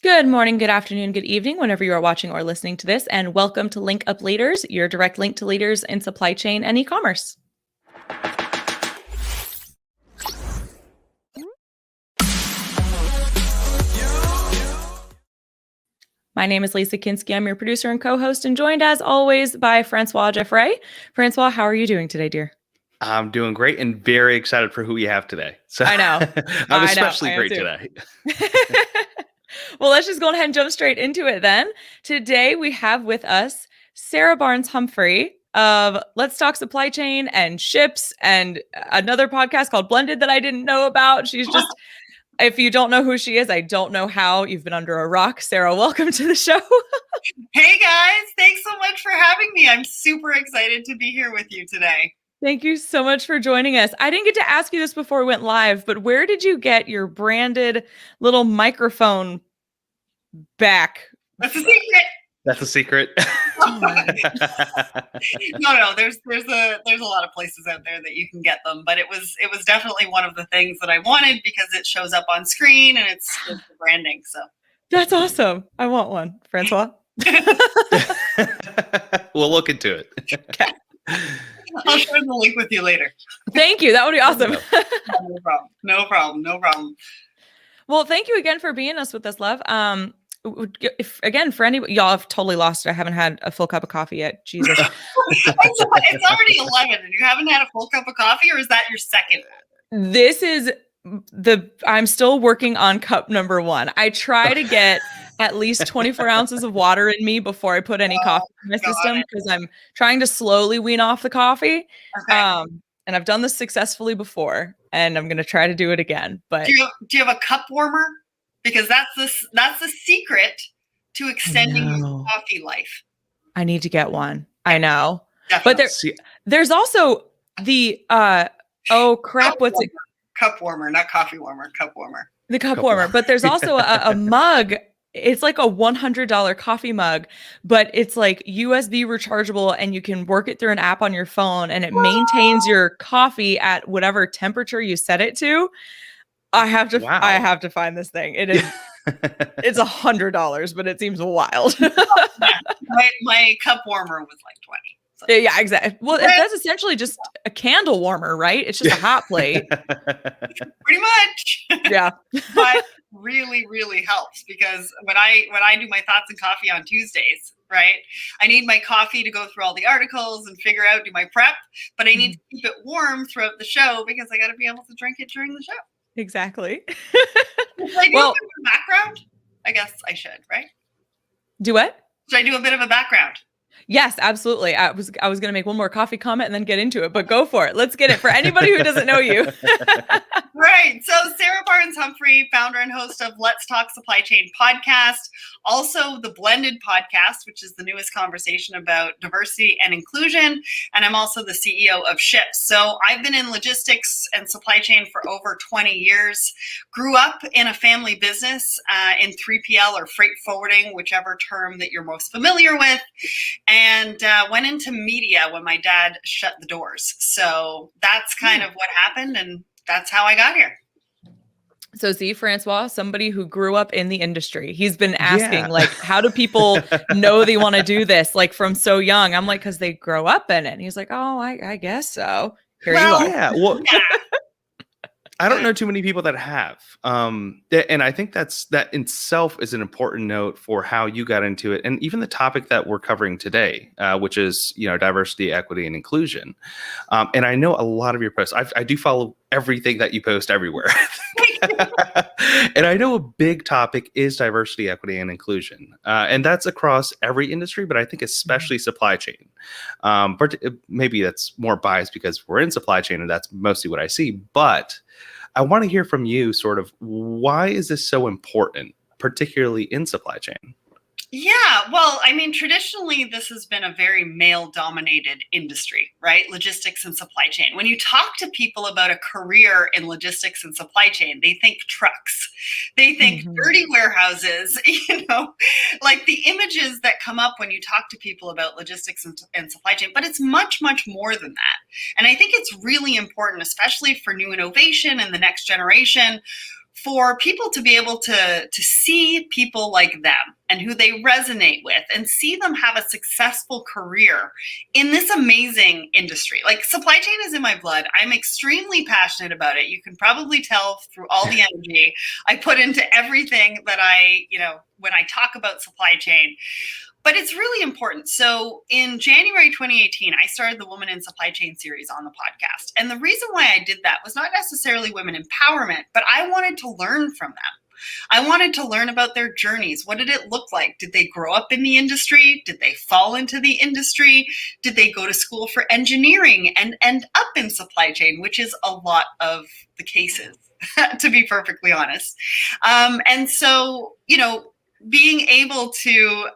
Good morning, good afternoon, good evening, whenever you are watching or listening to this, and welcome to Link Up Leaders, your direct link to leaders in supply chain and e-commerce. My name is Lisa Kinski. I'm your producer and co-host, and joined as always by Francois Jeffrey. Francois, how are you doing today, dear? I'm doing great and very excited for who we have today. So I know. I'm especially great today. Well, let's just go ahead and jump straight into it then. Today we have with us Sarah Barnes-Humphrey of Let's Talk Supply Chain and Shipz and another podcast called Blended that I didn't know about. She's just, if you don't know who she is, I don't know how. You've been under a rock. Sarah, welcome to the show. Hey guys, thanks so much for having me. I'm super excited to be here with you today. Thank you so much for joining us. I didn't get to ask you this before we went live, but where did you get your branded little microphone back? That's a secret. That's a secret. No, there's a lot of places out there that you can get them, but it was definitely one of the things that I wanted because it shows up on screen and it's the branding. So that's awesome. I want one, Francois. We'll look into it. Okay. I'll share the link with you later. Thank you. That would be awesome. No problem. Well, thank you again for being with us, love. Again, for anybody, y'all have totally lost it. I haven't had a full cup of coffee yet. Jesus. It's already 11 and you haven't had a full cup of coffee, or is that your second? This is I'm still working on cup number 1. I try to get at least 24 ounces of water in me before I put any coffee in my system because I'm trying to slowly wean off the coffee. Okay. And I've done this successfully before, and I'm going to try to do it again. But do you have a cup warmer? Because that's the secret to extending your coffee life. I need to get one. I know. Definitely. But there's also the what's it? Cup warmer, not coffee warmer. Cup warmer. The cup warmer. But there's also a mug. It's like a $100 coffee mug, but it's like USB rechargeable, and you can work it through an app on your phone, and it maintains your coffee at whatever temperature you set it to. I have to find this thing. It is it's $100, but it seems wild. my cup warmer was like 20. So. Yeah, exactly. Well, that's essentially just a candle warmer, right? It's just a hot plate. Pretty much. Yeah. But really, really helps because when I do my thoughts and coffee on Tuesdays, right? I need my coffee to go through all the articles and figure out, do my prep, but I need to keep it warm throughout the show because I got to be able to drink it during the show. Exactly. Should I do a bit of a background? I guess I should, right? Do what? Should I do a bit of a background? Yes, absolutely. I was going to make one more coffee comment and then get into it, but go for it. Let's get it for anybody who doesn't know you. Right. So Sarah Barnes-Humphrey, founder and host of Let's Talk Supply Chain podcast, also the Blended podcast, which is the newest conversation about diversity and inclusion. And I'm also the CEO of Shipz. So I've been in logistics and supply chain for over 20 years, grew up in a family business in 3PL or freight forwarding, whichever term that you're most familiar with. And went into media when my dad shut the doors. So that's kind of what happened. And that's how I got here. So see, Francois, somebody who grew up in the industry, he's been asking, like, how do people know they want to do this? Like from so young. I'm like, because they grow up in it. And he's like, oh, I guess so. Here you are. Yeah. Well, I don't know too many people that have. And I think that in itself is an important note for how you got into it. And even the topic that we're covering today, which is, diversity, equity, and inclusion. And I know a lot of your posts, I do follow everything that you post everywhere. And I know a big topic is diversity, equity, and inclusion. And that's across every industry, but I think especially supply chain. But maybe that's more biased because we're in supply chain and that's mostly what I see. But I want to hear from you sort of why is this so important, particularly in supply chain? Yeah, well, I mean, traditionally, this has been a very male-dominated industry, right? Logistics and supply chain. When you talk to people about a career in logistics and supply chain, they think trucks, they think dirty warehouses, like the images that come up when you talk to people about logistics and supply chain, but it's much, much more than that. And I think it's really important, especially for new innovation and the next generation, for people to be able to see people like them and who they resonate with and see them have a successful career in this amazing industry. Like, supply chain is in my blood. I'm extremely passionate about it. You can probably tell through all the energy I put into everything that when I talk about supply chain. But it's really important. So in January 2018, I started the Woman in Supply Chain series on the podcast. And the reason why I did that was not necessarily women empowerment, but I wanted to learn from them. I wanted to learn about their journeys. What did it look like? Did they grow up in the industry? Did they fall into the industry? Did they go to school for engineering and end up in supply chain, which is a lot of the cases, to be perfectly honest. And so, being able to,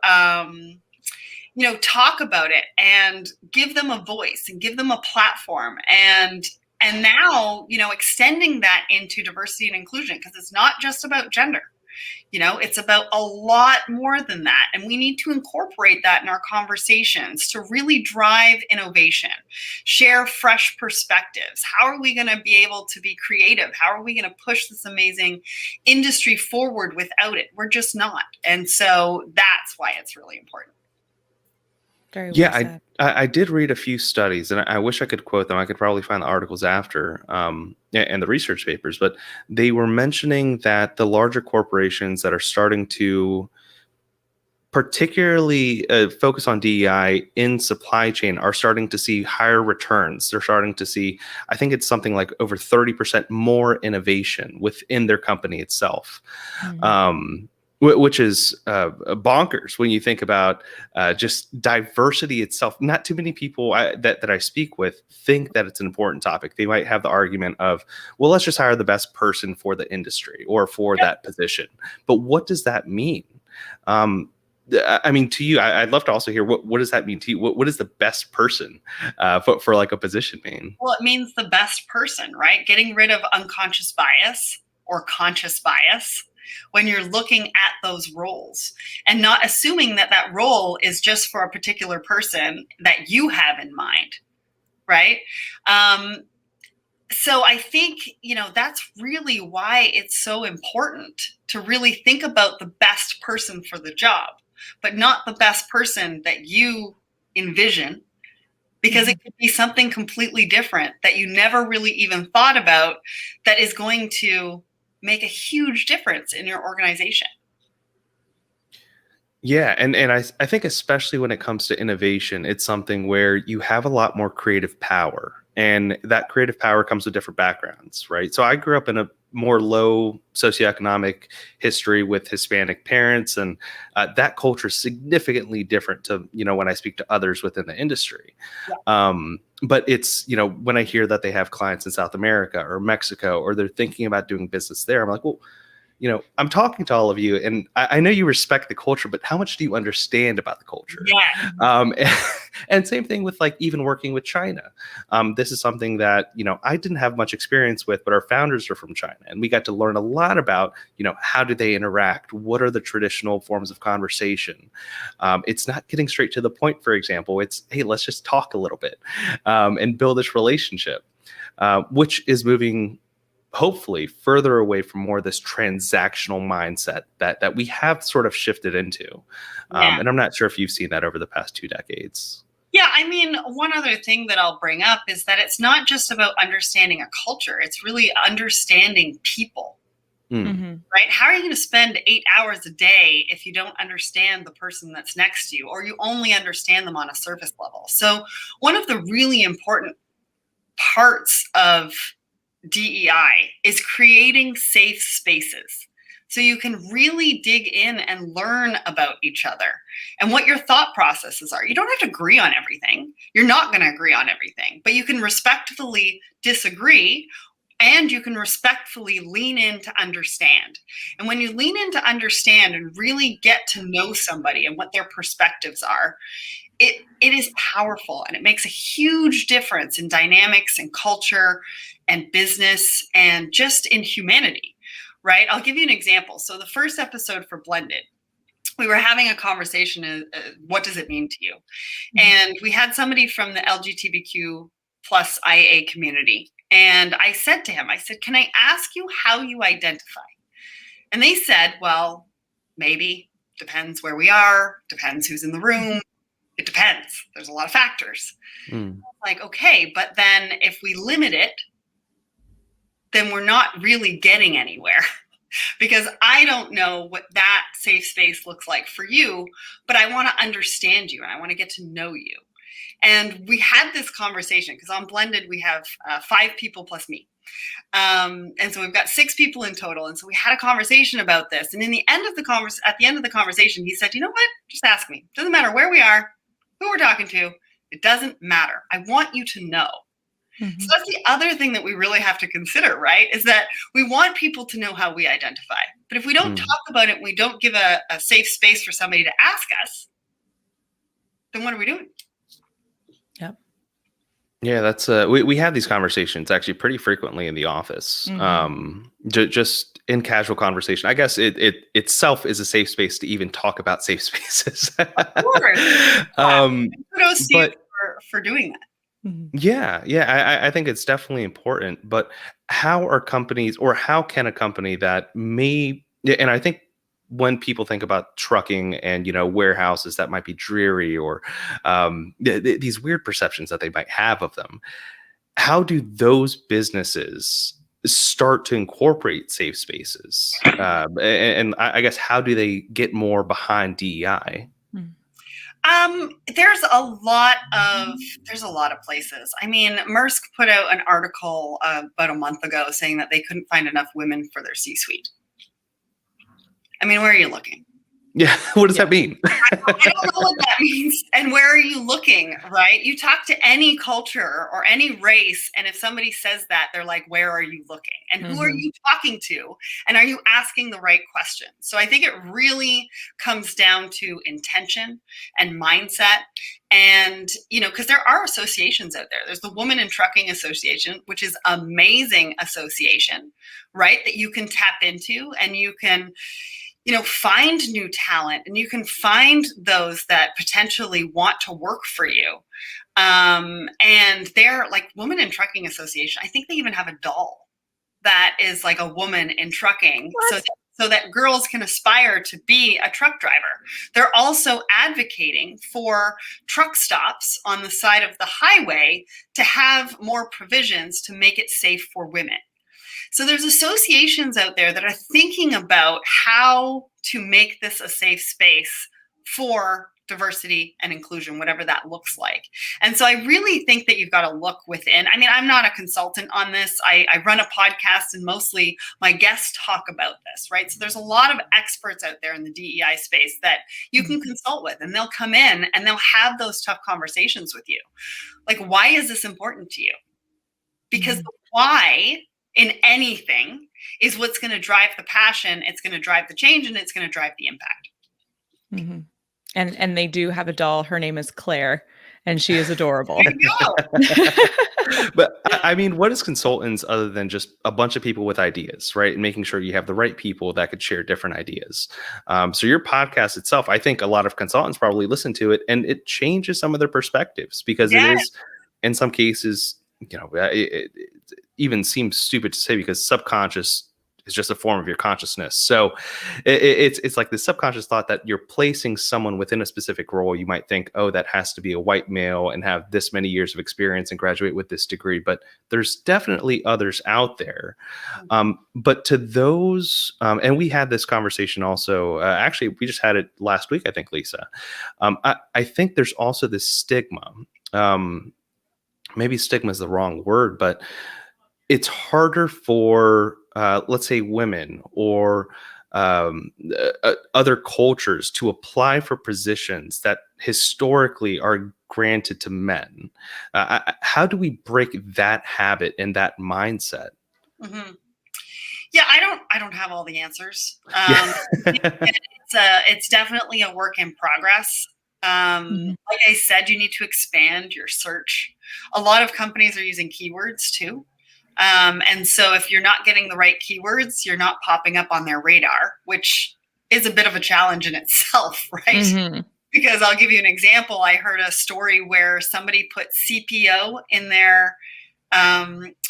talk about it and give them a voice and give them a platform and now, extending that into diversity and inclusion, because it's not just about gender. It's about a lot more than that. And we need to incorporate that in our conversations to really drive innovation, share fresh perspectives. How are we going to be able to be creative? How are we going to push this amazing industry forward without it? We're just not. And so that's why it's really important. Very well said. I did read a few studies, and I wish I could quote them. I could probably find the articles after and the research papers, but they were mentioning that the larger corporations that are starting to particularly focus on DEI in supply chain are starting to see higher returns. They're starting to see, I think it's something like over 30% more innovation within their company itself. Mm-hmm. Which is bonkers when you think about just diversity itself. Not too many people that I speak with think that it's an important topic. They might have the argument of, well, let's just hire the best person for the industry or for that position. But what does that mean? I mean, to you, I'd love to also hear what does that mean to you? What is the best person for like a position mean? Well, it means the best person, right? Getting rid of unconscious bias or conscious bias when you're looking at those roles and not assuming that that role is just for a particular person that you have in mind, right? So I think, that's really why it's so important to really think about the best person for the job, but not the best person that you envision, because it could be something completely different that you never really even thought about that is going to make a huge difference in your organization. Yeah. And I think especially when it comes to innovation, it's something where you have a lot more creative power, and that creative power comes with different backgrounds, right? So I grew up in a more low socioeconomic history with Hispanic parents, and that culture is significantly different to, when I speak to others within the industry. Yeah. But it's, when I hear that they have clients in South America or Mexico, or they're thinking about doing business there, I'm like, well, I'm talking to all of you, and I know you respect the culture, but how much do you understand about the culture? Yeah. And same thing with like even working with China. This is something that, I didn't have much experience with, but our founders are from China, and we got to learn a lot about, how do they interact? What are the traditional forms of conversation? It's not getting straight to the point, for example. It's, hey, let's just talk a little bit and build this relationship, which is moving hopefully further away from more of this transactional mindset that we have sort of shifted into. And I'm not sure if you've seen that over the past 2 decades. Yeah, I mean, one other thing that I'll bring up is that it's not just about understanding a culture. It's really understanding people, right? How are you going to spend 8 hours a day if you don't understand the person that's next to you, or you only understand them on a surface level? So one of the really important parts of DEI is creating safe spaces so you can really dig in and learn about each other and what your thought processes are. You don't have to agree on everything. You're not going to agree on everything, but you can respectfully disagree, and you can respectfully lean in to understand. And when you lean in to understand and really get to know somebody and what their perspectives are, it is powerful, and it makes a huge difference in dynamics and culture and business and just in humanity, right? I'll give you an example. So the first episode for Blended, we were having a conversation, what does it mean to you? And we had somebody from the LGBTQ plus IA community. And I said to him, I said, can I ask you how you identify? And they said, well, maybe, depends where we are, depends who's in the room. It depends. There's a lot of factors. Like, okay, but then if we limit it, then we're not really getting anywhere. Because I don't know what that safe space looks like for you, but I want to understand you and I want to get to know you. And we had this conversation because on Blended, we have 5 people plus me. And so we've got 6 people in total. And so we had a conversation about this. And in the end of the at the end of the conversation, he said, you know what? Just ask me. Doesn't matter where we are, who we're talking to. It doesn't matter. I want you to know. Mm-hmm. So that's the other thing that we really have to consider, right? Is that we want people to know how we identify. But if we don't talk about it, we don't give a safe space for somebody to ask us, then what are we doing? Yep. Yeah, that's we have these conversations actually pretty frequently in the office. Just in casual conversation. I guess it itself is a safe space to even talk about safe spaces. Of course. Kudos to you for doing that. Yeah. I think it's definitely important. But how are companies, or how can a company that may, and I think when people think about trucking and, warehouses that might be dreary, or these weird perceptions that they might have of them, how do those businesses start to incorporate safe spaces? And I guess, how do they get more behind DEI? There's a lot of places. I mean, Maersk put out an article about a month ago saying that they couldn't find enough women for their C-suite. I mean, where are you looking? Yeah. What does that mean? I don't know what that means. And where are you looking, right? You talk to any culture or any race, and if somebody says that, they're like, where are you looking? And who are you talking to? And are you asking the right questions? So I think it really comes down to intention and mindset. And, because there are associations out there. There's the Women in Trucking Association, which is an amazing association, right? That you can tap into, and you can find new talent, and you can find those that potentially want to work for you. And they're like Women in Trucking Association. I think they even have a doll that is like a woman in trucking. So that girls can aspire to be a truck driver. They're also advocating for truck stops on the side of the highway to have more provisions to make it safe for women. So there's associations out there that are thinking about how to make this a safe space for diversity and inclusion, whatever that looks like. And so I really think that you've got to look within. I mean, I'm not a consultant on this. I run a podcast, and mostly my guests talk about this, right? So there's a lot of experts out there in the DEI space that you can consult with, and they'll come in and they'll have those tough conversations with you. Like, why is this important to you? Because the why in anything is what's going to drive the passion. It's going to drive the change, and it's going to drive the impact. And they do have a doll. Her name is Claire, and she is adorable. There you go. But I mean, what is consultants other than just a bunch of people with ideas, right? And making sure you have the right people that could share different ideas. So your podcast itself, I think a lot of consultants probably listen to it, and it changes some of their perspectives, because it is, in some cases, it even seems stupid to say, because subconscious is just a form of your consciousness. So it's like the subconscious thought that you're placing someone within a specific role. You might think, oh, that has to be a white male and have this many years of experience and graduate with this degree. But there's definitely others out there. But to those, and we had this conversation also, actually, we just had it last week, I think, Lisa. I think there's also this stigma. Maybe stigma is the wrong word, but it's harder for, let's say, women or other cultures to apply for positions that historically are granted to men. How do we break that habit and that mindset? Yeah, I don't have all the answers. It's definitely a work in progress. Like I said, you need to expand your search. A lot of companies are using keywords too. And so if you're not getting the right keywords, you're not popping up on their radar, which is a bit of a challenge in itself, right? Because I'll give you an example. I heard a story where somebody put CPO in their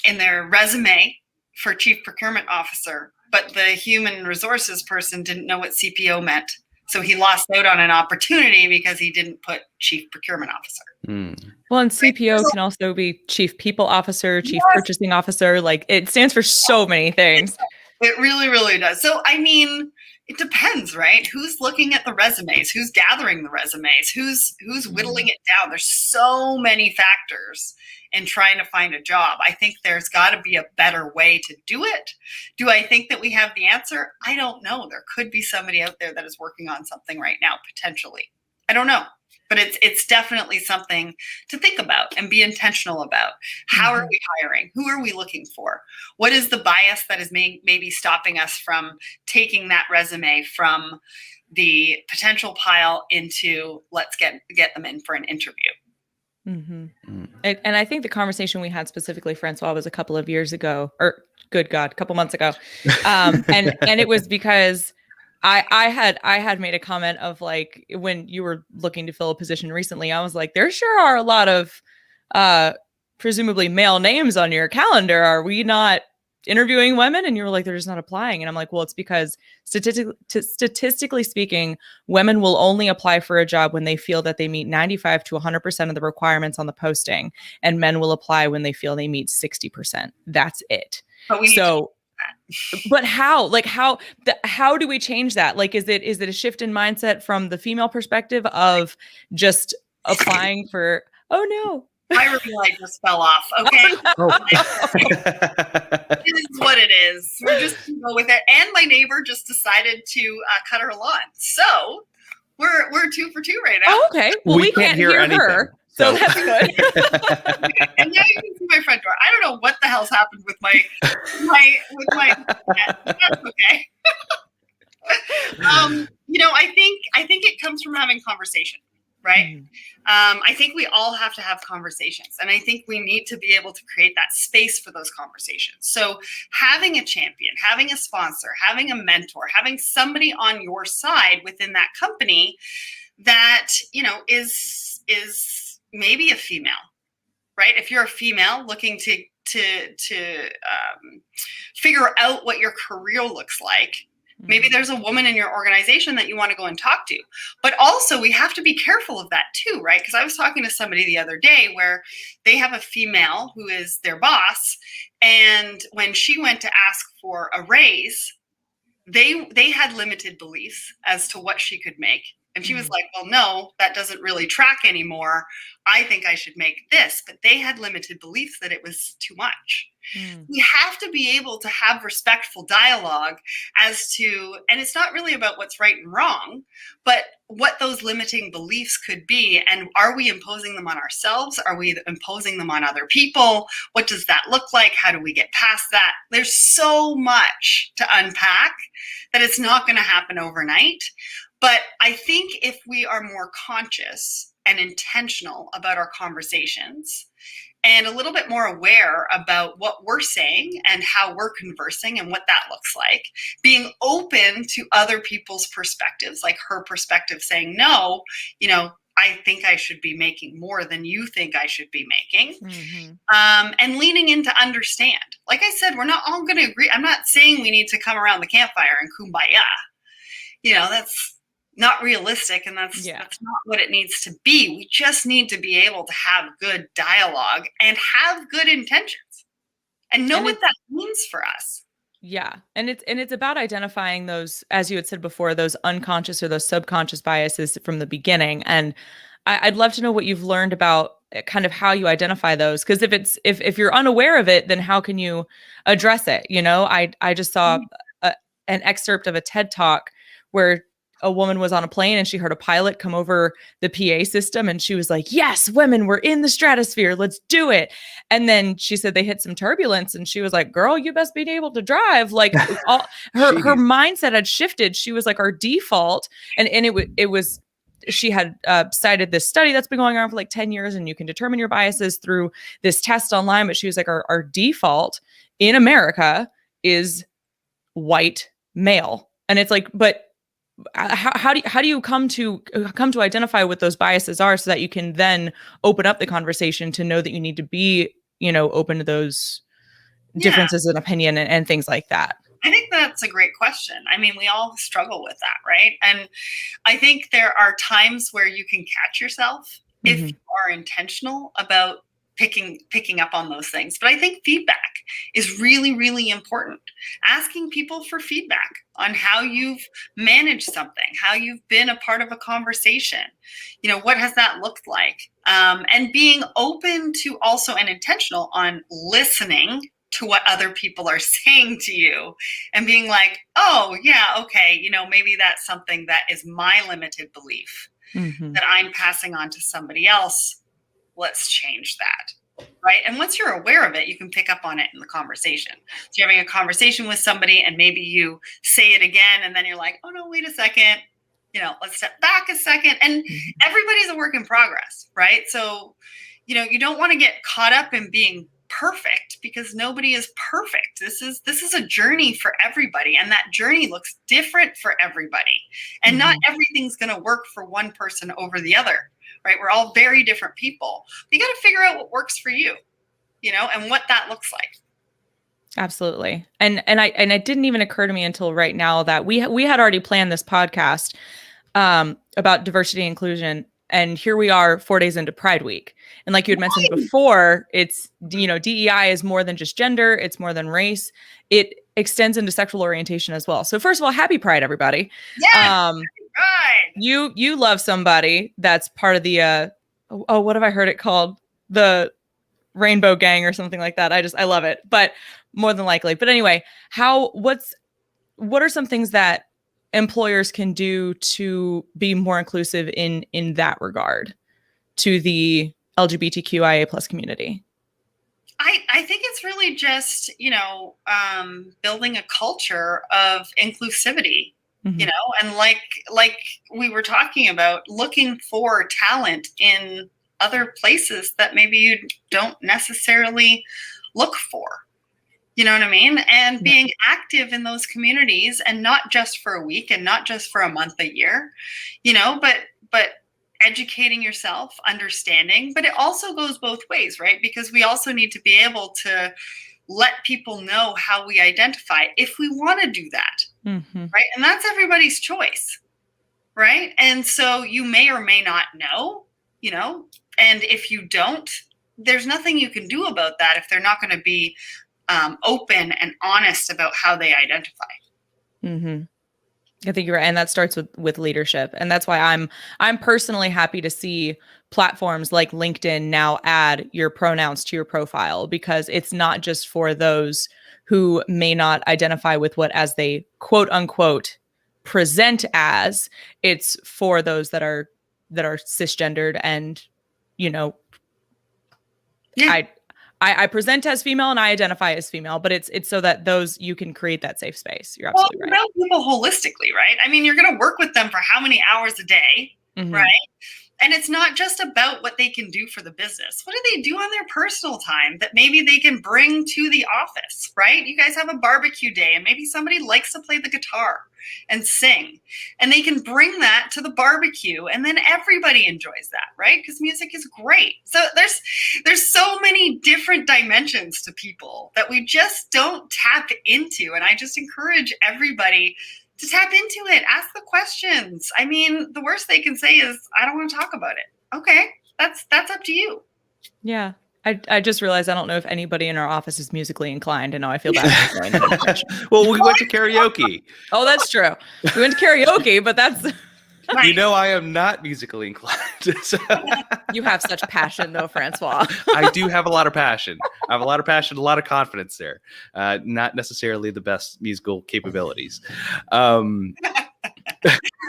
in their resume for chief procurement officer, but the human resources person didn't know what CPO meant. So he lost out on an opportunity because he didn't put chief procurement officer. Well, and CPO can also be chief people officer, chief purchasing officer. Like, it stands for so many things. It really, really does. So, I mean, it depends, right? Who's looking at the resumes? Who's gathering the resumes? Who's whittling it down? There's so many factors in trying to find a job. I think there's got to be a better way to do it. Do I think that we have the answer? I don't know. There could be somebody out there that is working on something right now, potentially. I don't know. But it's definitely something to think about and be intentional about. How are we hiring? Who are we looking for? What is the bias that is maybe stopping us from taking that resume from the potential pile into let's get them in for an interview? And I think the conversation we had specifically, Francois, was a couple of years ago, or good God, a couple months ago. And it was because I had made a comment of, like, when you were looking to fill a position recently, I was like, there sure are a lot of presumably male names on your calendar. Are we not interviewing women? And you were like, they're just not applying. And I'm like, well, it's because statistically speaking, women will only apply for a job when they feel that they meet 95 to 100% of the requirements on the posting, and men will apply when they feel they meet 60%. That's it. But how? Like, how do we change that? Like, is it a shift in mindset from the female perspective of just applying for? Oh no, my reveal light just fell off. Okay, it is what it is. We're just gonna go with it. And my neighbor just decided to cut her lawn, so we're 2 for 2 right now. Oh, okay, well we can't hear her. So that's good. And now you can see my front door. I don't know what the hell's happened with my that's okay. I think it comes from having conversation, right? I think we all have to have conversations, and I think we need to be able to create that space for those conversations. So having a champion, having a sponsor, having a mentor, having somebody on your side within that company that, is maybe a female, right? If you're a female looking to figure out what your career looks like, maybe there's a woman in your organization that you want to go and talk to. But also, we have to be careful of that too, right? Because I was talking to somebody the other day where they have a female who is their boss, and when she went to ask for a raise, they had limited beliefs as to what she could make. And she was like, well, no, that doesn't really track anymore. I think I should make this. But they had limited beliefs that it was too much. We have to be able to have respectful dialogue as to, and it's not really about what's right and wrong, but what those limiting beliefs could be. And are we imposing them on ourselves? Are we imposing them on other people? What does that look like? How do we get past that? There's so much to unpack that it's not going to happen overnight. But I think if we are more conscious and intentional about our conversations and a little bit more aware about what we're saying and how we're conversing and what that looks like, being open to other people's perspectives, like her perspective saying, no, I think I should be making more than you think I should be making. And leaning in to understand. Like I said, we're not all going to agree. I'm not saying we need to come around the campfire and kumbaya. That's not realistic, and that's not what it needs to be. We just need to be able to have good dialogue and have good intentions and know what that means for us. Yeah. And it's about identifying those, as you had said before, those unconscious or those subconscious biases from the beginning. And I'd love to know what you've learned about kind of how you identify those. Because if you're unaware of it, then how can you address it? I just saw an excerpt of a TED Talk where a woman was on a plane and she heard a pilot come over the PA system and she was like, yes, women, we're in the stratosphere. Let's do it. And then she said they hit some turbulence and she was like, girl, you best be able to drive. Like her mindset had shifted. She was like, our default. And it was, she had cited this study that's been going on for like 10 years and you can determine your biases through this test online. But she was like, our default in America is white male. And it's like, but how do you come to identify what those biases are so that you can then open up the conversation to know that you need to be, open to those differences in opinion and things like that? I think that's a great question. I mean, we all struggle with that, right? And I think there are times where you can catch yourself if you are intentional about picking up on those things. But I think feedback is really, really important. Asking people for feedback on how you've managed something, how you've been a part of a conversation, what has that looked like? And being open to also and intentional on listening to what other people are saying to you and being like, oh yeah, okay, maybe that's something that is my limited belief that I'm passing on to somebody else. Let's change that. Right. And once you're aware of it, you can pick up on it in the conversation. So you're having a conversation with somebody and maybe you say it again and then you're like, oh no, wait a second. Let's step back a second. And everybody's a work in progress. Right. So, you don't want to get caught up in being perfect because nobody is perfect. This is a journey for everybody. And that journey looks different for everybody. And not everything's going to work for one person over the other. Right? We're all very different people. You got to figure out what works for you, and what that looks like. Absolutely. And it didn't even occur to me until right now that we had already planned this podcast about diversity and inclusion. And here we are 4 days into Pride Week. And like you had mentioned before, it's, DEI is more than just gender. It's more than race. It extends into sexual orientation as well. So first of all, happy Pride, everybody. Yes, Pride. You love somebody that's part of the, what have I heard it called? The Rainbow Gang or something like that. I love it, but more than likely. But anyway, what are some things that employers can do to be more inclusive in that regard to the LGBTQIA plus community? I think it's really just, building a culture of inclusivity, and like we were talking about, looking for talent in other places that maybe you don't necessarily look for. You know what I mean? And being active in those communities, and not just for a week and not just for a month, a year, but educating yourself, understanding, but it also goes both ways, right? Because we also need to be able to let people know how we identify if we want to do that, right? And that's everybody's choice, right? And so you may or may not know, and if you don't, there's nothing you can do about that if they're not going to be open and honest about how they identify. I think you're right. And that starts with leadership. And that's why I'm personally happy to see platforms like LinkedIn now add your pronouns to your profile, because it's not just for those who may not identify with what as they quote unquote present as. It's for those that are cisgendered and, I present as female and I identify as female, but it's so that you can create that safe space. You're absolutely right. People holistically, right? I mean, you're going to work with them for how many hours a day, right? And it's not just about what they can do for the business. What do they do on their personal time that maybe they can bring to the office, right? You guys have a barbecue day and maybe somebody likes to play the guitar and sing, and they can bring that to the barbecue, and then everybody enjoys that, right? Because music is great. So there's so many different dimensions to people that we just don't tap into. And I just encourage everybody to tap into it. Ask the questions. I mean, the worst they can say is, I don't want to talk about it. Okay, that's up to you. Yeah. I just realized I don't know if anybody in our office is musically inclined, and now I feel bad. Well, we went to karaoke. Oh, that's true. We went to karaoke, but that's... Right. I am not musically inclined. So. You have such passion, though, Francois. I do have a lot of passion. I have a lot of passion, a lot of confidence there. Not necessarily the best musical capabilities. So how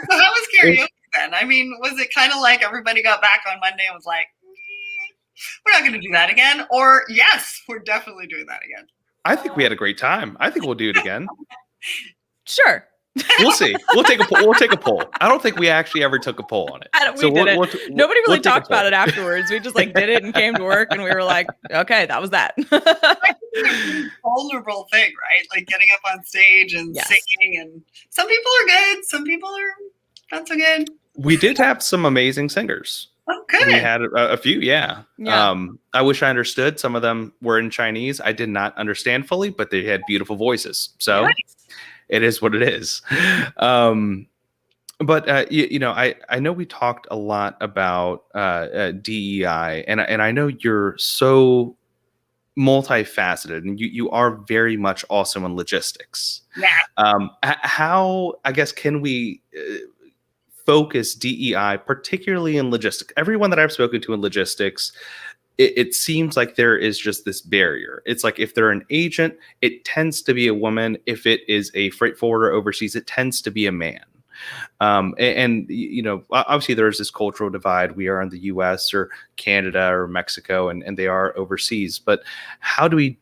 was karaoke then? I mean, was it kind of like everybody got back on Monday and was like, we're not going to do that again? Or yes, we're definitely doing that again? I think we had a great time. I think we'll do it again. Sure. We'll see. We'll take a poll. I don't think we actually ever took a poll on it. Nobody really talked about it afterwards. We just did it and came to work, and we were like, okay, that was that. It's a vulnerable thing, right? Like getting up on stage and singing, and some people are good, some people are not so good. We did have some amazing singers. Oh, good. We had a few, yeah. Yeah. I wish I understood. Some of them were in Chinese. I did not understand fully, but they had beautiful voices. So Nice. it is what it is. But I know we talked a lot about DEI, and I know you're so multifaceted, and you are very much also in logistics. Yeah. How, I guess, can we focus DEI, particularly in logistics? Everyone that I've spoken to in logistics, it seems like there is just this barrier. It's like if they're an agent, it tends to be a woman. If it is a freight forwarder overseas, it tends to be a man. Obviously there's this cultural divide. We are in the US or Canada or Mexico, and they are overseas. But how do we,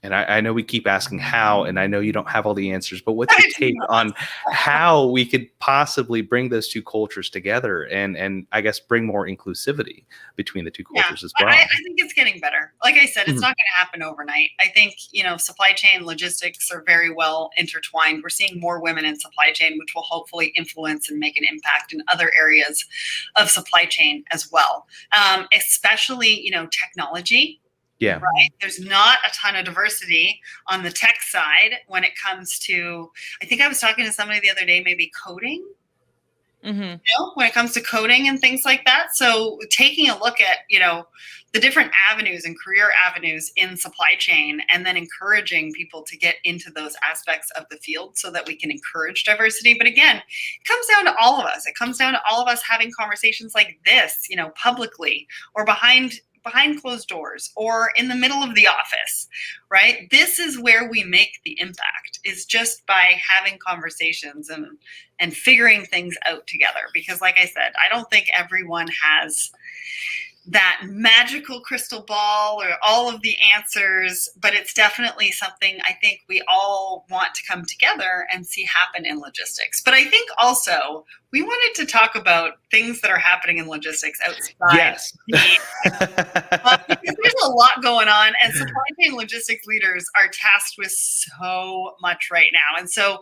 and I know we keep asking how, and I know you don't have all the answers, but what's your take on how we could possibly bring those two cultures together and I guess bring more inclusivity between the two cultures as well? I think it's getting better. Like I said, it's not going to happen overnight. I think, supply chain logistics are very well intertwined. We're seeing more women in supply chain, which will hopefully influence and make an impact in other areas of supply chain as well. Especially, technology. Yeah. Right. There's not a ton of diversity on the tech side when it comes to, I think I was talking to somebody the other day, maybe coding, when it comes to coding and things like that. So taking a look at, the different avenues and career avenues in supply chain, and then encouraging people to get into those aspects of the field so that we can encourage diversity. But again, it comes down to all of us. It comes down to all of us having conversations like this, publicly or behind closed doors or in the middle of the office, right? This is where we make the impact, is just by having conversations and figuring things out together. Because like I said, I don't think everyone has that magical crystal ball or all of the answers, but it's definitely something I think we all want to come together and see happen in logistics. But I think also we wanted to talk about things that are happening in logistics outside. Yes. Because there's a lot going on, and supply chain logistics leaders are tasked with so much right now. And so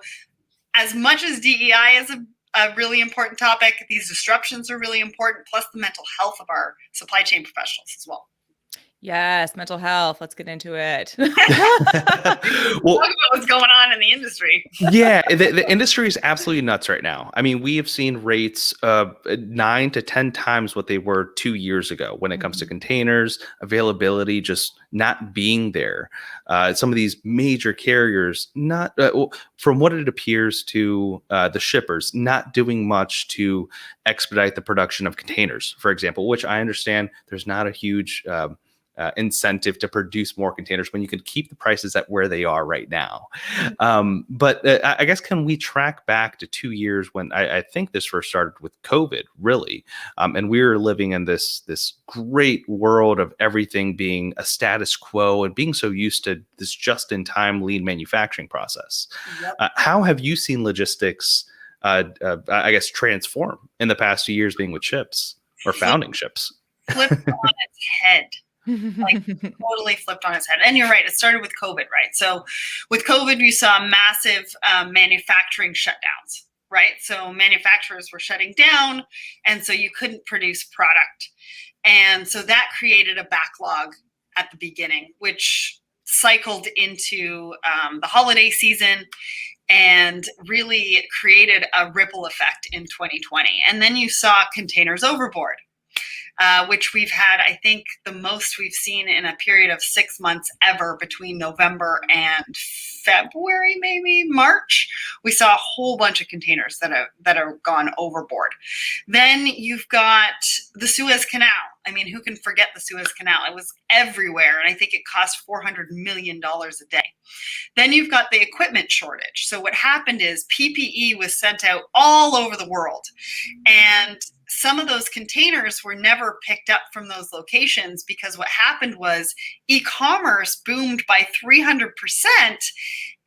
as much as DEI is a really important topic, these disruptions are really important, plus the mental health of our supply chain professionals as well. Yes, mental health. Let's get into it. Well, talk about what's going on in the industry. Yeah, the industry is absolutely nuts right now. I mean, we have seen rates 9 to 10 times what they were 2 years ago when it comes to containers, availability, just not being there. Some of these major carriers, not from what it appears to the shippers, not doing much to expedite the production of containers, for example, which I understand there's not a huge incentive to produce more containers when you can keep the prices at where they are right now. But I guess, can we track back to 2 years when I think this first started with COVID, really? And we were living in this great world of everything being a status quo and being so used to this just-in-time lean manufacturing process. Yep. How have you seen logistics, I guess, transform in the past few years being with Shipz or founding Shipz? Flipped on its head. Like totally flipped on its head. And you're right, it started with COVID, right? So with COVID, we saw massive manufacturing shutdowns, right? So manufacturers were shutting down, and so you couldn't produce product. And so that created a backlog at the beginning, which cycled into the holiday season and really created a ripple effect in 2020. And then you saw containers overboard. Which we've had, I think, the most we've seen in a period of 6 months ever between November and February, maybe March. We saw a whole bunch of containers that are gone overboard. Then you've got the Suez Canal. I mean, who can forget the Suez Canal? It was everywhere, and I think it cost $400 million a day. Then you've got the equipment shortage. So what happened is PPE was sent out all over the world, and some of those containers were never picked up from those locations because what happened was e-commerce boomed by 300%,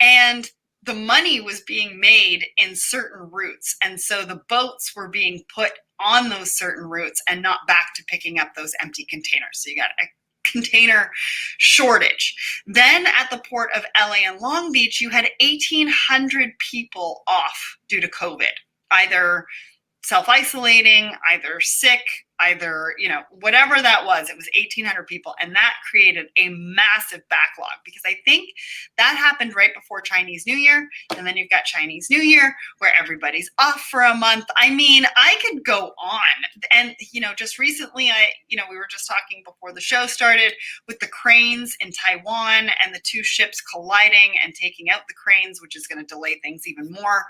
and the money was being made in certain routes. And so the boats were being put on those certain routes and not back to picking up those empty containers. So you got a container shortage. Then at the port of LA and Long Beach, you had 1,800 people off due to COVID, either self-isolating, either sick, either, whatever that was. It was 1,800 people. And that created a massive backlog because I think that happened right before Chinese New Year. And then you've got Chinese New Year where everybody's off for a month. I mean, I could go on. And, just recently, we were just talking before the show started with the cranes in Taiwan and the two ships colliding and taking out the cranes, which is going to delay things even more.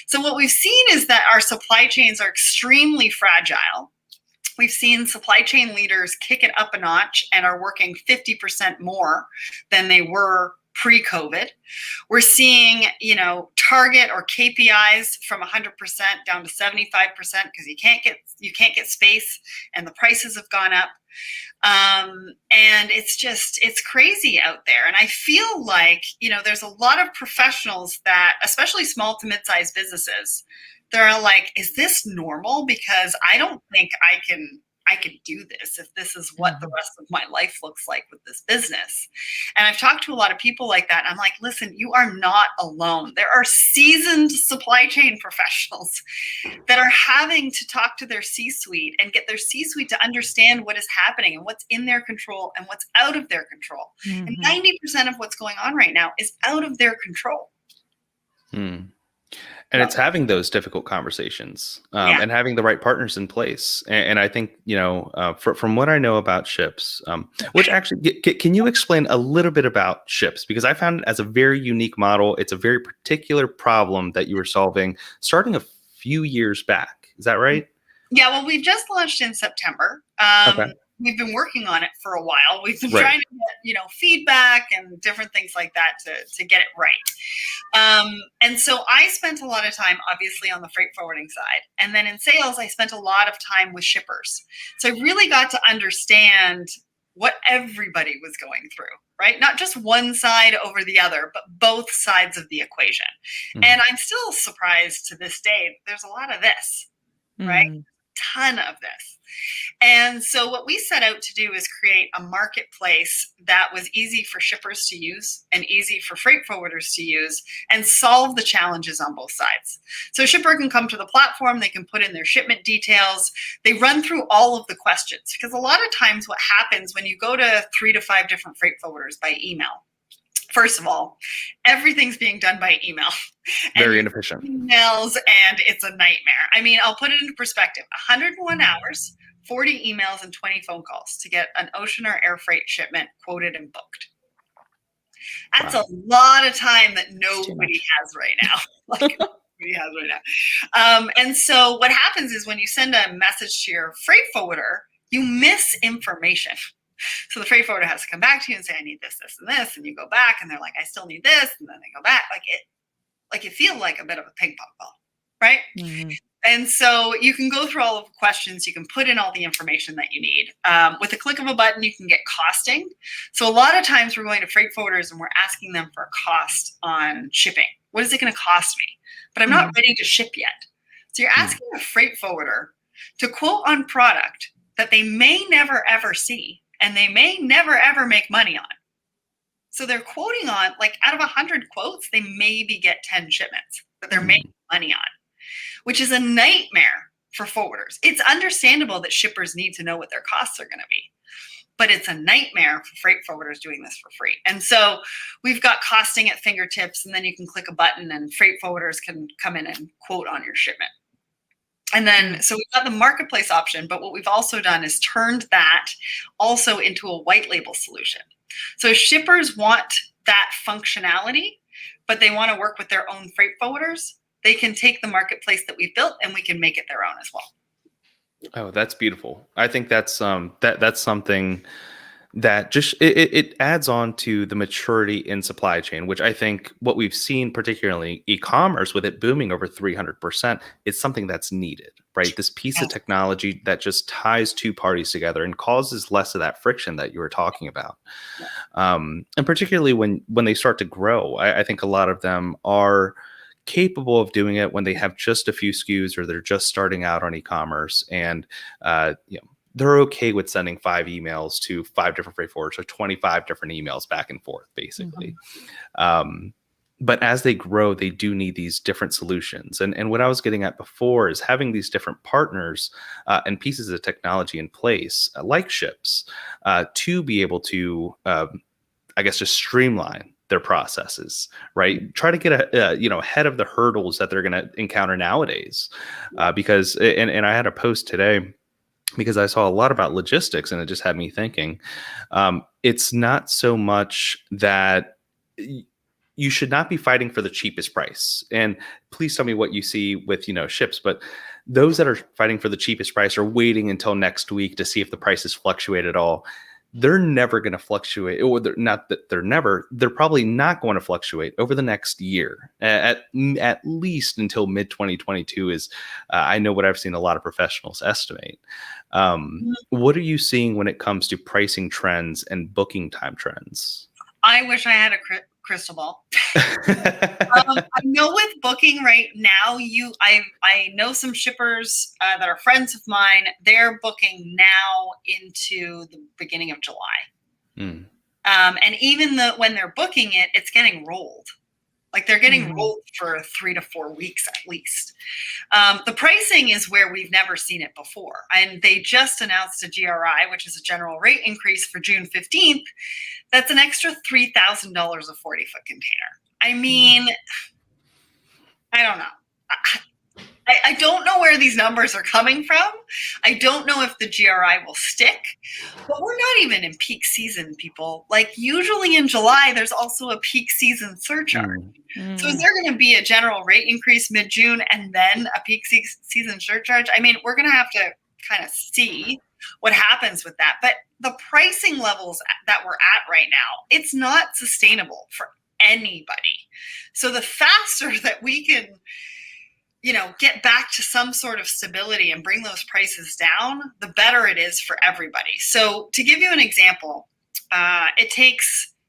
So what we've seen is that our supply chains are extremely fragile. We've seen supply chain leaders kick it up a notch and are working 50% more than they were pre-COVID. We're seeing, target or KPIs from 100% down to 75% because you can't get space and the prices have gone up. And it's crazy out there. And I feel like, there's a lot of professionals that, especially small to mid-sized businesses, they're like, is this normal? Because I don't think I can do this if this is what the rest of my life looks like with this business. And I've talked to a lot of people like that. And I'm like, listen, you are not alone. There are seasoned supply chain professionals that are having to talk to their C-suite and get their C-suite to understand what is happening and what's in their control and what's out of their control. And 90% of what's going on right now is out of their control. And it's having those difficult conversations and having the right partners in place. And I think, from what I know about Shipz, which actually, can you explain a little bit about Shipz? Because I found it as a very unique model. It's a very particular problem that you were solving starting a few years back. Is that right? Yeah, well, we've just launched in September. Okay. We've been working on it for a while. We've been trying to get, feedback and different things like that to get it right. And so I spent a lot of time, obviously, on the freight forwarding side. And then in sales, I spent a lot of time with shippers. So I really got to understand what everybody was going through, right? Not just one side over the other, but both sides of the equation. And I'm still surprised to this day. There's a lot of this, right? Ton of this. And so what we set out to do is create a marketplace that was easy for shippers to use and easy for freight forwarders to use and solve the challenges on both sides. So a shipper can come to the platform, they can put in their shipment details, they run through all of the questions. Because a lot of times what happens when you go to 3 to 5 different freight forwarders by email, first of all, everything's being done by email. Very inefficient. Emails, and it's a nightmare. I mean, I'll put it into perspective. 101 hours, 40 emails, and 20 phone calls to get an ocean or air freight shipment quoted and booked. That's a lot of time that nobody has right now. And so what happens is when you send a message to your freight forwarder, you miss information. So the freight forwarder has to come back to you and say, I need this, this, and this. And you go back and they're like, I still need this. And then they go back. Like it feels like a bit of a ping pong ball, right? And so you can go through all of the questions. You can put in all the information that you need. With a click of a button, you can get costing. So a lot of times we're going to freight forwarders and we're asking them for a cost on shipping. What is it going to cost me? But I'm not ready to ship yet. So you're asking a freight forwarder to quote on product that they may never, ever see. And they may never, ever make money on. So they're quoting on, like out of 100 quotes, they maybe get 10 shipments that they're making money on, which is a nightmare for forwarders. It's understandable that shippers need to know what their costs are going to be, but it's a nightmare for freight forwarders doing this for free. And so we've got costing at fingertips, and then you can click a button and freight forwarders can come in and quote on your shipment. And then, so we've got the marketplace option, but what we've also done is turned that also into a white label solution. So shippers want that functionality, but they want to work with their own freight forwarders. They can take the marketplace that we've built and we can make it their own as well. Oh, that's beautiful. I think that's that's something that just it adds on to the maturity in supply chain, which I think what we've seen, particularly e-commerce, with it booming over 300%, it's something that's needed, right? This piece of technology that just ties two parties together and causes less of that friction that you were talking about. And particularly when they start to grow, I think a lot of them are capable of doing it when they have just a few SKUs or they're just starting out on e-commerce, and they're okay with sending 5 emails to 5 different freight forwarders or 25 different emails back and forth, basically. But as they grow, they do need these different solutions. And what I was getting at before is having these different partners and pieces of technology in place, like Shipz, to be able to, I guess, just streamline their processes, right? Try to get ahead of the hurdles that they're going to encounter nowadays. Because I had a post today because I saw a lot about logistics, and it just had me thinking. It's not so much that you should not be fighting for the cheapest price. And please tell me what you see with, Shipz, but those that are fighting for the cheapest price are waiting until next week to see if the prices fluctuate at all. They're never going to fluctuate, or they're probably not going to fluctuate over the next year, at least until mid 2022 is, I know what I've seen a lot of professionals estimate. What are you seeing when it comes to pricing trends and booking time trends? I wish I had a crystal ball. I know with booking right now, I know some shippers that are friends of mine. They're booking now into the beginning of July, and even when they're booking it, it's getting rolled. Like they're getting rolled for 3 to 4 weeks at least. The pricing is where we've never seen it before. And they just announced a GRI, which is a general rate increase for June 15th. That's an extra $3,000 a 40-foot container. I mean, I don't know. I don't know where these numbers are coming from. I don't know if the GRI will stick, but we're not even in peak season, people. Like usually in July, there's also a peak season surcharge. So is there going to be a general rate increase mid-June and then a peak season surcharge? I mean, we're going to have to kind of see what happens with that. But the pricing levels that we're at right now, it's not sustainable for anybody. So the faster that we can get back to some sort of stability and bring those prices down, the better it is for everybody. So to give you an example, it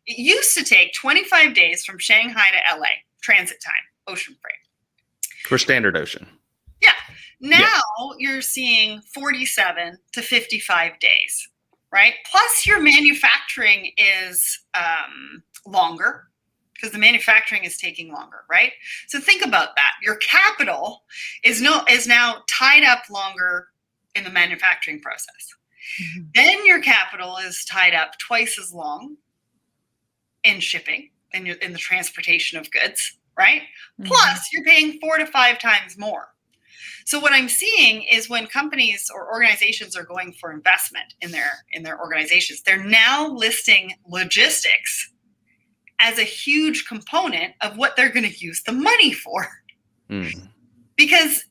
used to take 25 days from Shanghai to LA, transit time, ocean freight. For standard ocean. Yeah. Now you're seeing 47 to 55 days, right? Plus your manufacturing is longer, because the manufacturing is taking longer, right? So think about that. Your capital is now tied up longer in the manufacturing process. Then your capital is tied up twice as long in shipping, in the transportation of goods, right? Plus you're paying 4 to 5 times more. So what I'm seeing is when companies or organizations are going for investment in their organizations, they're now listing logistics as a huge component of what they're going to use the money for. Because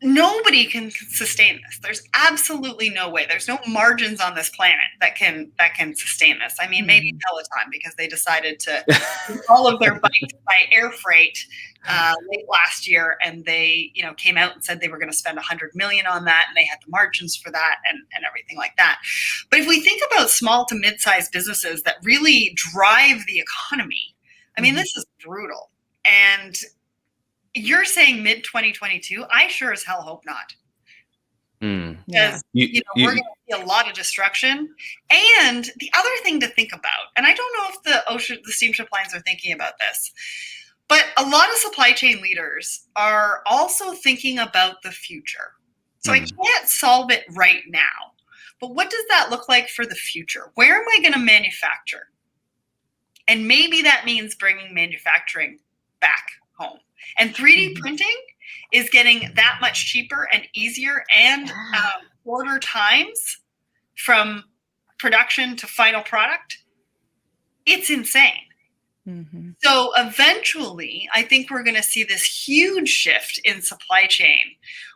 nobody can sustain this. There's absolutely no way. There's no margins on this planet that can sustain this. I mean, maybe Peloton, because they decided to do all of their bikes by air freight late last year, and they came out and said they were going to spend $100 million on that, and they had the margins for that and everything like that. But if we think about small to mid-sized businesses that really drive the economy, I mean, this is brutal. And you're saying mid 2022? I sure as hell hope not. Because we're going to see a lot of destruction. And the other thing to think about, and I don't know if the steamship lines are thinking about this, but a lot of supply chain leaders are also thinking about the future. So I can't solve it right now. But what does that look like for the future? Where am I going to manufacture? And maybe that means bringing manufacturing back home. And 3D printing is getting that much cheaper and easier, and shorter times from production to final product. It's insane. So eventually, I think we're going to see this huge shift in supply chain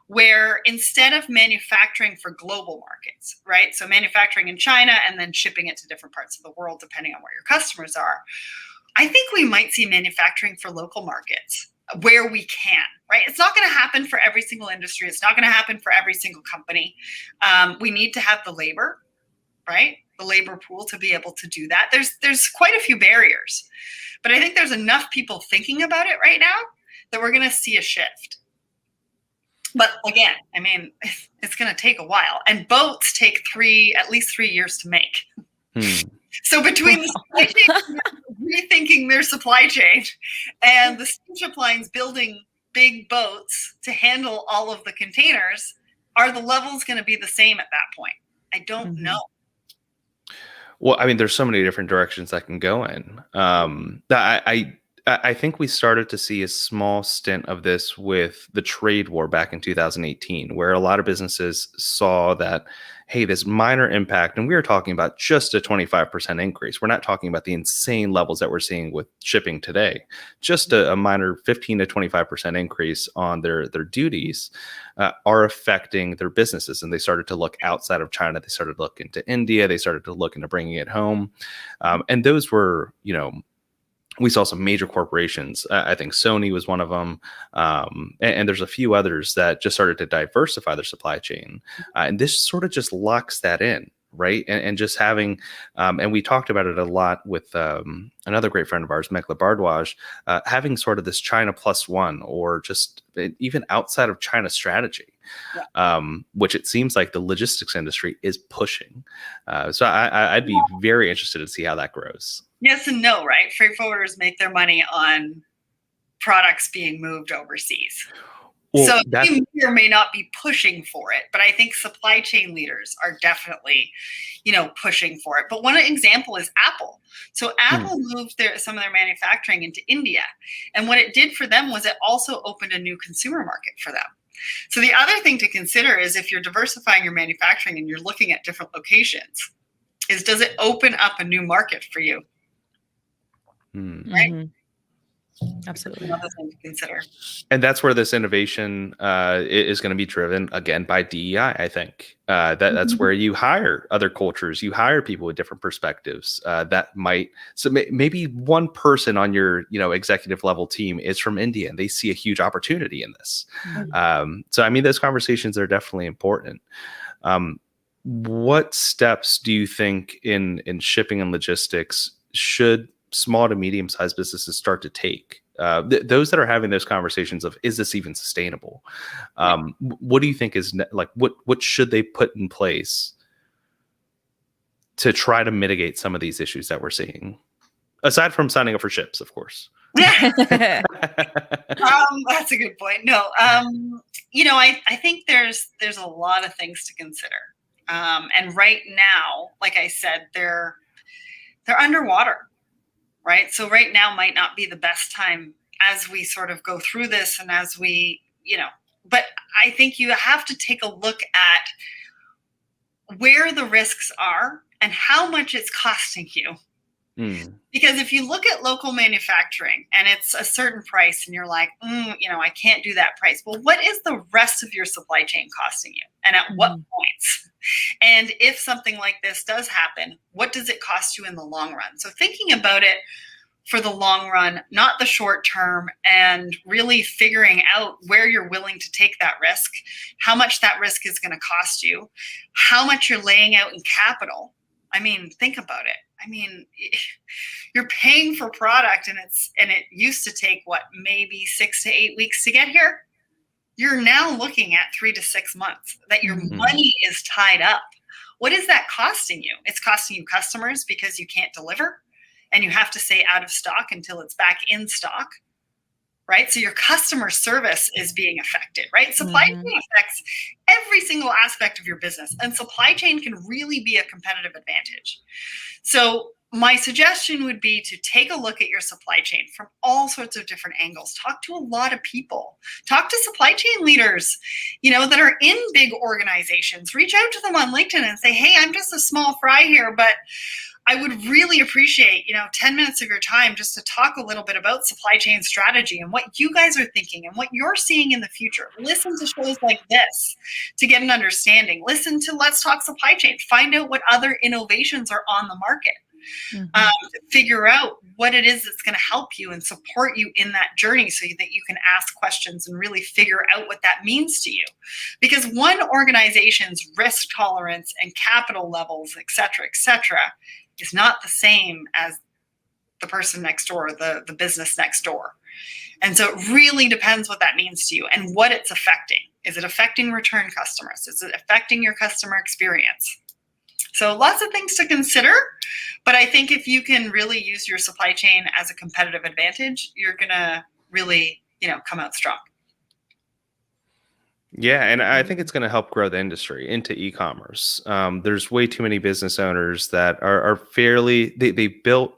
where instead of manufacturing for global markets, right? So manufacturing in China and then shipping it to different parts of the world, depending on where your customers are. I think we might see manufacturing for local markets where we can, right? It's not going to happen for every single industry. It's not going to happen for every single company. We need to have the labor, right? The labor pool to be able to do that. There's quite a few barriers, but I think there's enough people thinking about it right now that we're going to see a shift. But again, I mean, it's going to take a while, and boats take at least 3 years to make. So between the supply chain rethinking their supply chain, and the steamship lines building big boats to handle all of the containers, are the levels going to be the same at that point? I don't know. Well, I mean, there's so many different directions that can go in. I think we started to see a small stint of this with the trade war back in 2018, where a lot of businesses saw that, hey, this minor impact, and we were talking about just a 25% increase. We're not talking about the insane levels that we're seeing with shipping today. Just a minor 15 to 25% increase on their duties are affecting their businesses. And they started to look outside of China. They started to look into India. They started to look into bringing it home. And those were, we saw some major corporations. I think Sony was one of them. And there's a few others that just started to diversify their supply chain. And this sort of just locks that in, right? And just having, and we talked about it a lot with another great friend of ours, Mekla Bardwaj, having sort of this China plus one, or just even outside of China strategy. Which it seems like the logistics industry is pushing. So I'd be very interested to see how that grows. Yes and no, right? Freight forwarders make their money on products being moved overseas. Well, so they may or may not be pushing for it, but I think supply chain leaders are definitely, pushing for it. But one example is Apple. So Apple moved some of their manufacturing into India. And what it did for them was it also opened a new consumer market for them. So the other thing to consider is, if you're diversifying your manufacturing and you're looking at different locations, is does it open up a new market for you? Right? Absolutely. Another thing to consider. And that's where this innovation is going to be driven, again, by DEI, I think. That's where you hire other cultures. You hire people with different perspectives that might. So maybe one person on your executive level team is from India, and they see a huge opportunity in this. So, I mean, those conversations are definitely important. What steps do you think in shipping and logistics should small to medium-sized businesses start to take? Those that are having those conversations of, is this even sustainable? What do you think is what should they put in place to try to mitigate some of these issues that we're seeing, aside from signing up for Shipz, of course? That's a good point. No, I think there's a lot of things to consider. And right now, like I said, they're underwater. Right. So right now might not be the best time as we sort of go through this, and as we, but I think you have to take a look at where the risks are and how much it's costing you. Because if you look at local manufacturing and it's a certain price and you're like, I can't do that price. Well, what is the rest of your supply chain costing you? And at what points? And if something like this does happen, what does it cost you in the long run? So thinking about it for the long run, not the short term, and really figuring out where you're willing to take that risk, how much that risk is going to cost you, how much you're laying out in capital. I mean, think about it. I mean, you're paying for product, and it used to take maybe 6 to 8 weeks to get here. You're now looking at 3 to 6 months that your money is tied up. What is that costing you? It's costing you customers because you can't deliver, and you have to stay out of stock until it's back in stock. Right? So your customer service is being affected, right? Supply chain affects every single aspect of your business, and supply chain can really be a competitive advantage. So my suggestion would be to take a look at your supply chain from all sorts of different angles. Talk to a lot of people. Talk to supply chain leaders, that are in big organizations. Reach out to them on LinkedIn and say, hey, I'm just a small fry here, but I would really appreciate, 10 minutes of your time just to talk a little bit about supply chain strategy and what you guys are thinking and what you're seeing in the future. Listen to shows like this to get an understanding. Listen to Let's Talk Supply Chain. Find out what other innovations are on the market. Figure out what it is that's going to help you and support you in that journey so that you can ask questions and really figure out what that means to you. Because one organization's risk tolerance and capital levels, et cetera, is not the same as the person next door, the business next door. And so it really depends what that means to you and what it's affecting. Is it affecting return customers? Is it affecting your customer experience? So lots of things to consider. But I think if you can really use your supply chain as a competitive advantage, you're going to really, come out strong. Yeah, and I think it's going to help grow the industry into e-commerce. There's way too many business owners that are fairly, they built,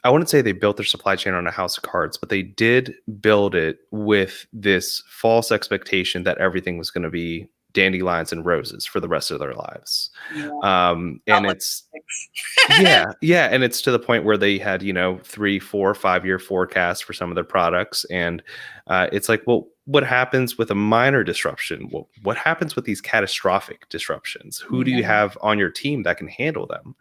I wouldn't say they built their supply chain on a house of cards, but they did build it with this false expectation that everything was going to be dandelions and roses for the rest of their lives. Yeah. And it's, yeah. And it's to the point where they had, 3, 4, 5-year forecasts for some of their products. And it's like, well, what happens with a minor disruption? Well, what happens with these catastrophic disruptions? Who do you have on your team that can handle them?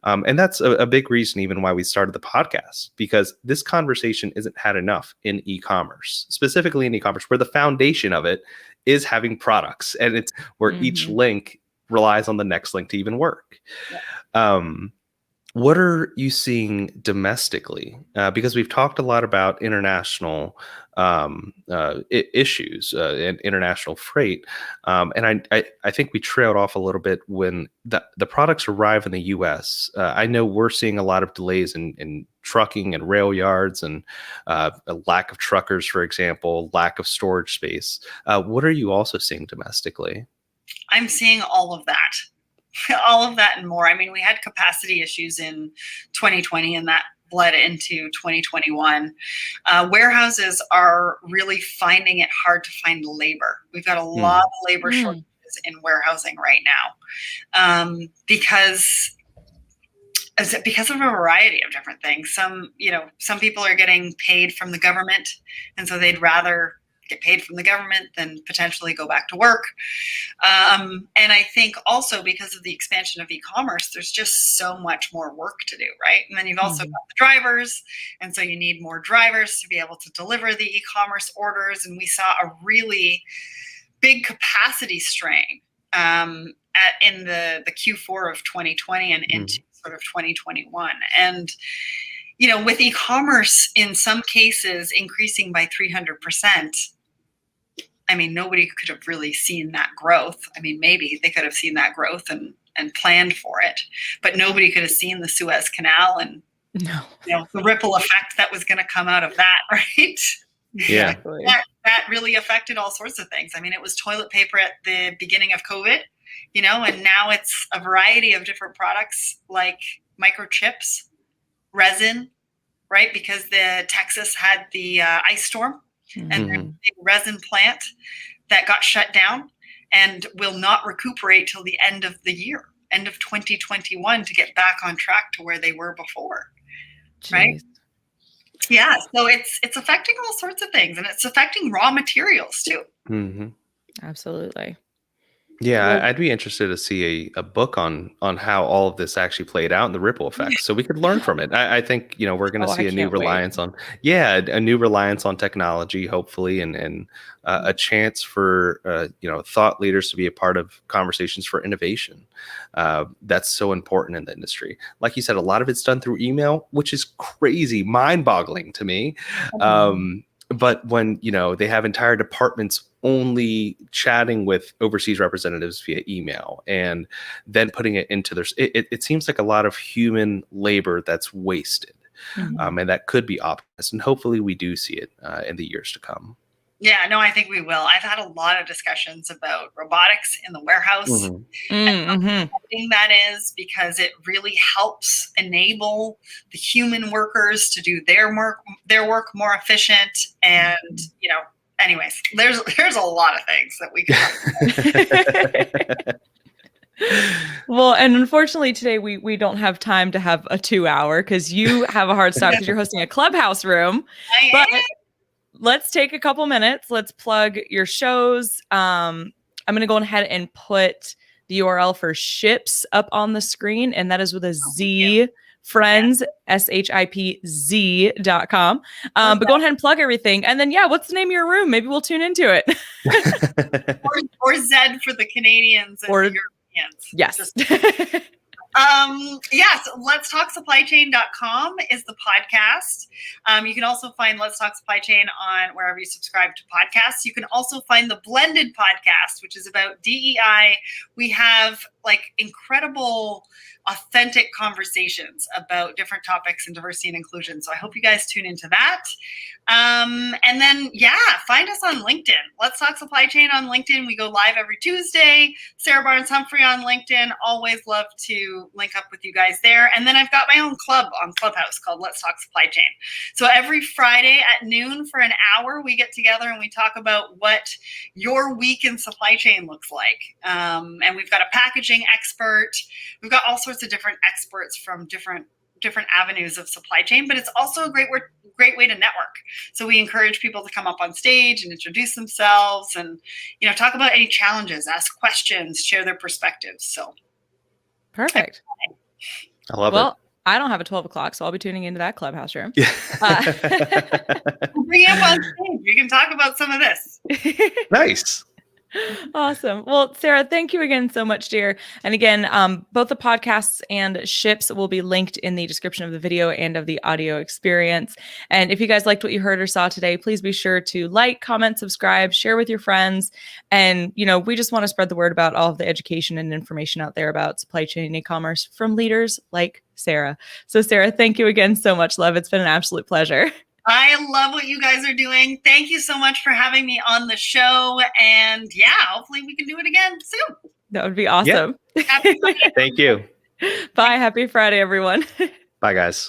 And that's a big reason even why we started the podcast, because this conversation isn't had enough in e-commerce, specifically in e-commerce, where the foundation of it is having products, and it's where each link relies on the next link to even work. What are you seeing domestically? Because we've talked a lot about international issues and international freight. And I think we trailed off a little bit when the products arrive in the US. I know we're seeing a lot of delays in trucking and rail yards, and a lack of truckers, for example, lack of storage space. What are you also seeing domestically? I'm seeing all of that. All of that and more. I mean, we had capacity issues in 2020, and that bled into 2021. Warehouses are really finding it hard to find labor. We've got a lot of labor shortages in warehousing right now, because of a variety of different things. Some people are getting paid from the government, and so they'd rather get paid from the government than potentially go back to work. And I think also because of the expansion of e-commerce, there's just so much more work to do, right? And then you've also got the drivers. And so you need more drivers to be able to deliver the e-commerce orders. And we saw a really big capacity strain in the Q4 of 2020 and into sort of 2021. And with e-commerce in some cases increasing by 300%, I mean, nobody could have really seen that growth. I mean, maybe they could have seen that growth and planned for it, but nobody could have seen the Suez Canal and the ripple effect that was going to come out of that, right? Yeah. That really affected all sorts of things. I mean, it was toilet paper at the beginning of COVID, and now it's a variety of different products like microchips, resin, right? Because Texas had the ice storm, and there's a big resin plant that got shut down and will not recuperate till the end of the year, end of 2021, to get back on track to where they were before. Jeez. Right? Yeah. So it's affecting all sorts of things, and it's affecting raw materials too. Absolutely. Yeah, I'd be interested to see a book on how all of this actually played out and the ripple effects, so we could learn from it. I think we're going to see a new reliance on technology, hopefully, and a chance for thought leaders to be a part of conversations for innovation. That's so important in the industry. Like you said, a lot of it's done through email, which is crazy, mind-boggling to me. But when they have entire departments only chatting with overseas representatives via email and then putting it into it seems like a lot of human labor that's wasted, and that could be optimized. And hopefully we do see it in the years to come. Yeah, no, I think we will. I've had a lot of discussions about robotics in the warehouse and how exciting that is, because it really helps enable the human workers to do their work more efficient. And anyways, there's a lot of things that we can. Well, and unfortunately today we don't have time to have a 2-hour, because you have a hard stop because you're hosting a Clubhouse room. But let's take a couple minutes. Let's plug your shows. I'm going to go ahead and put the URL for Shipz up on the screen, and that is with a Z. Friends, SHIPZ.com. But go ahead and plug everything. And then, what's the name of your room? Maybe we'll tune into it. or Z for the Canadians and the Europeans. Yes. Yes, letstalksupplychain.com is the podcast. You can also find Let's Talk Supply Chain on wherever you subscribe to podcasts. You can also find the Blended podcast, which is about DEI. We have like incredible, authentic conversations about different topics in diversity and inclusion. So I hope you guys tune into that. And then, find us on LinkedIn. Let's Talk Supply Chain on LinkedIn. We go live every Tuesday. Sarah Barnes-Humphrey on LinkedIn. Always love to link up with you guys there. And then I've got my own club on Clubhouse called Let's Talk Supply Chain. So every Friday at noon for an hour, we get together and we talk about what your week in supply chain looks like. And we've got a packaging expert. We've got all sorts of different experts from different avenues of supply chain, but it's also a great way to network. So we encourage people to come up on stage and introduce themselves and, talk about any challenges, ask questions, share their perspectives. So perfect. I love it. I don't have a 12 o'clock, so I'll be tuning into that Clubhouse room. Bring it up on stage. We can talk about some of this. Nice. Awesome. Well, Sarah, thank you again so much, dear. And again, both the podcasts and Shipz will be linked in the description of the video and of the audio experience. And if you guys liked what you heard or saw today, please be sure to like, comment, subscribe, share with your friends. And, we just want to spread the word about all of the education and information out there about supply chain and e-commerce from leaders like Sarah. So Sarah, thank you again so much, love. It's been an absolute pleasure. I love what you guys are doing. Thank you so much for having me on the show. And hopefully we can do it again soon. That would be awesome. Happy Friday. Thank you. Bye. Happy Friday, everyone. Bye, guys.